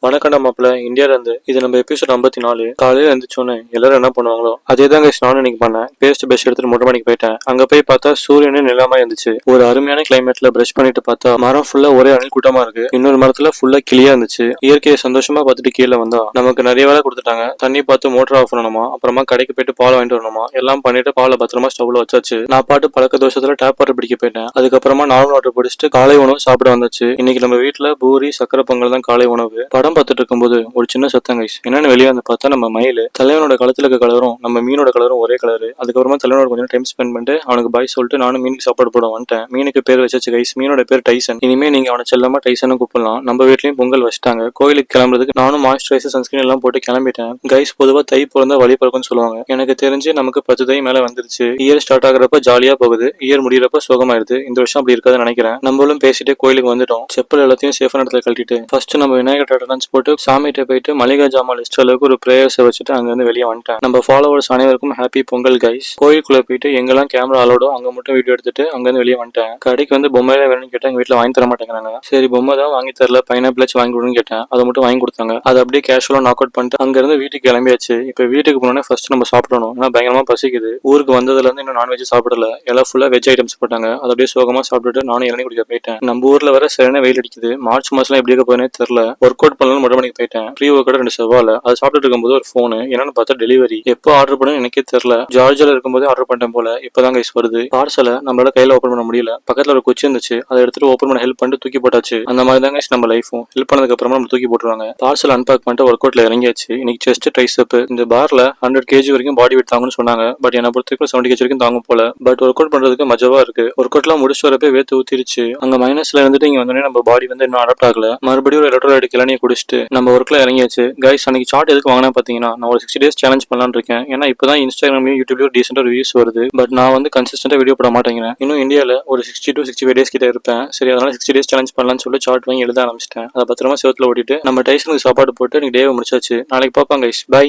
வணக்கம்டா மாப்பிள்ள இந்தியால இருந்து இது நம்ம எபிசோட் 54. காலையில எழுந்திரிச்சோன்னு எல்லாரும் என்ன பண்ணுவாங்களோ அதே தான் கைஸ் நானும் இன்னைக்கு பண்ணேன். பேஸ்ட் பிரஷ் எடுத்துட்டு மொட்டை மாடிக்கு போயிட்டேன். அங்க போய் பார்த்தா சூரியனே நிலாம இருந்துச்சு. ஒரு அருமையான கிளைமேட்ல பிரஷ் பண்ணிட்டு பார்த்தா மரம் ஃபுல்லா ஒரே அணில் கூட்டமா இருக்கு. இன்னொரு மரத்துல ஃபுல்லா கிளியா இருந்துச்சு. இயற்கையை சந்தோஷமா பார்த்துட்டு கீழே வந்தா நமக்கு நிறைய வேலை கொடுத்துட்டாங்க. தண்ணி பார்த்து மோட்டர் ஆஃப் பண்ணணுமா, அப்புறமா கடைக்கு போயிட்டு பால் வாங்கிட்டு வரணுமா, எல்லாம் பண்ணிட்டு பாலை பத்திரமா ஸ்டவ்ல வச்சாச்சு. நான் பாட்டு பழக்க தோஷத்துல டேப் வாட்டர் பிடிக்க போயிட்டேன். அதுக்கப்புறமா நார்மல் வாட்டர் பிடிச்சிட்டு காலை உணவு சாப்பிட வந்தாச்சு. இன்னைக்கு நம்ம வீட்டுல பூரி சக்கரை பொங்கல் தான் காலை உணவு. படம் பார்த்துட்டு இருக்கும்போது ஒரு சின்ன சத்தம் கைஸ் என்னன்னு வெளியே வந்து பார்த்தா நம்ம மயில் தலைவனோட கழுத்துல இருக்க கலரும் நம்ம மீனோட கலரும் ஒரே கலரு. அதுக்கப்புறமா தலைவனோட கொஞ்சம் டைம் ஸ்பெண்ட் பண்ணிட்டு அவனுக்கு பாய் சொல்லிட்டு நானும் மீனுக்கு சாப்பாடு போட வந்துட்டேன். மீனுக்கு பேர் வச்சாச்சு கைஸ். மீனோட பேர் டைசன். இனிமே நீங்க அவனை செல்லமா டைசன் கூப்பிடலாம். நம்ம வீட்லயும் பொங்கல் வச்சிட்டாங்க. கோயிலுக்கு கிளம்புறதுக்கு நானும் மாய்ஸ்சரைசர் சன்ஸ்கிரீன் எல்லாம் போட்டு கிளம்பிட்டேன். கைஸ் பொதுவா தை பிறந்தா வழி பிறக்கும்னு சொல்லுவாங்க. எனக்கு தெரிஞ்சு நமக்கு 10 தை மேல வந்துருச்சு. இயர் ஸ்டார்ட் ஆகுறப்ப ஜாலியா போகுது, இயர் முடியறப்ப சோகமாயிருது. இந்த வருஷம் அப்படி இருக்காதுன்னு நினைக்கிறேன். நம்மளும் பேசிட்டு கோயிலுக்கு வந்துட்டோம். செப்பல் எல்லாத்தையும் சேஃபான இடத்துல கழட்டிட்டு ஃபர்ஸ்ட் நம்ம விநாயகர் டாட்டா போட்டு சாமிகிட்ட போயிட்டு மளிகை ஜாமான் லிஸ்ட் அளவுக்கு ஒரு பிரேயர்ஸை வச்சுட்டு அங்க இருந்து வெளியே வந்துட்டேன். நம்ம ஃபாலோவர்ஸ் அனைவருக்கும் ஹாப்பி பொங்கல் கைஸ். கோயிலுக்குள்ள போயிட்டு எங்கெல்லாம் கேமரா அலோடோ அங்க மட்டும் வீடியோ எடுத்துட்டு அங்க இருந்து வெளியே வந்துட்டேன். கடைக்கு வந்து பொம்மையில வேணும்னு கேட்டா எங்க வீட்டுல வாங்கி தர மாட்டேங்கிறாங்க. சரி பொம்மை தான் வாங்கி தரல, பைனாப்பிள் வாங்கி கொடுன்னு கேட்டேன். அதை மட்டும் வாங்கி கொடுத்தாங்க. அதை அப்படியே கேஷுவலா நாக் அவுட் பண்ணிட்டு அங்க இருந்து வீட்டுக்கு கிளம்பியாச்சு. இப்ப வீட்டுக்கு போனோடனே ஃபர்ஸ்ட் நம்ம சாப்பிடணும். ஏன்னா பயங்கரமா பசிக்குது. ஊருக்கு வந்ததுல இருந்து இன்னும் நான்வெஜ் சாப்பிடல. எல்லாம் ஃபுல்லா வெஜ் ஐட்டம்ஸ் போட்டாங்க. அதை அப்படியே சோகமா சாப்பிட்டுட்டு நானும் இளநீ குடிக்க போயிட்டேன். நம்ம ஊர்ல வர சரியான வெயில் அடிக்குது. மார்ச் மாசம் எப்படி இருக்க போறேன்னு தெரியல. ஒர்க் அவுட் பண்ணலாம் மொட்டை மணிக்கு போயிட்டேன். ப்ரீ ஒர்க் 2 செவ்வாழை அதை சாப்பிட்டு இருக்கும்போது ஒரு போன் என்னன்னு பார்த்தா டெலிவரி. எப்போ ஆர்டர் பண்ணு எனக்கே தெரியல. ஜார்ஜியால இருக்கும்போது ஆர்டர் பண்ணிட்டேன் போல. இப்பதான் கைஸ் வருது. பார்சலை நம்மளால கையில ஓப்பன் பண்ண முடியல. பக்கத்துல ஒரு குச்சி இருந்துச்சு, அதை எடுத்துட்டு ஓப்பன் பண்ண ஹெல்ப் பண்ணிட்டு தூக்கி போட்டாச்சு. அந்த மாதிரி தான் கைஸ் நம்ம லைஃபும். ஹெல்ப் பண்ணதுக்கு அப்புறமா நம்ம தூக்கி போட்டுருவாங்க. பார்சல் அன்பேக் பண்ணிட்டு ஒர்க் அவுட்ல இறங்கியாச்சு. இன்னைக்கு செஸ்ட் ட்ரைசெப் இந்த பார்ல 100 kg வரைக்கும் பாடி வெயிட் தாங்கும்னு சொன்னாங்க. பட் என்ன பொறுத்த வரைக்கும் 70 kg வரைக்கும் தாங்கும் போல. பட் ஒர்க் அவுட் பண்றதுக்கு மஜவா இருக்கு. ஒர்க் அவுட்லாம் முடிச்சு வரப்பே வேத்து ஊத்திருச்சு. அங்க மைனஸ்ல இருந்துட்டு இங்க வந்தோடனே நம்ம பாடி வந்து இன்னும் அடாப்ட் ஆகல. மறுபடியும் ஒரு எலக்ட்ரோலைட் கிளனியை குடிச்சிட்டு நம்ம ஒர்க்ல இறங்கியாச்சு. கைஸ் அன்னைக்கு சார்ட் எதுக்கு வாங்கினா பாத்தீங்கன்னா நான் ஒரு 60 days சேலஞ்ச் பண்ணலான்னு இருக்கேன். ஏன்னா இப்பதான் இன்ஸ்டாகிராம்லயும் யூடியூப்லயும் டீசெண்டா ரிவ்யூஸ் வருது. பட் நான் வந்து கன்சிஸ்டன்டா வீடியோ போட மாட்டேங்கிறேன். இன்னும் இந்தியால ஒரு 60 to 65 days கிட்ட இருப்பேன். சரி அதனால 60 days சேலஞ்ச் பண்ணலாம்னு சொல்லி சார்ட் வாங்கி எழுத ஆரம்பிச்சிட்டேன். அதை பத்திரமா செவத்துல ஓட்டிட்டு நம்ம டைசனுக்கு சாப்பாடு போட்டு இன்னைக்கு டேவை முடிச்சாச்சு. நாளைக்கு பார்ப்பாங்க கைஸ். பை.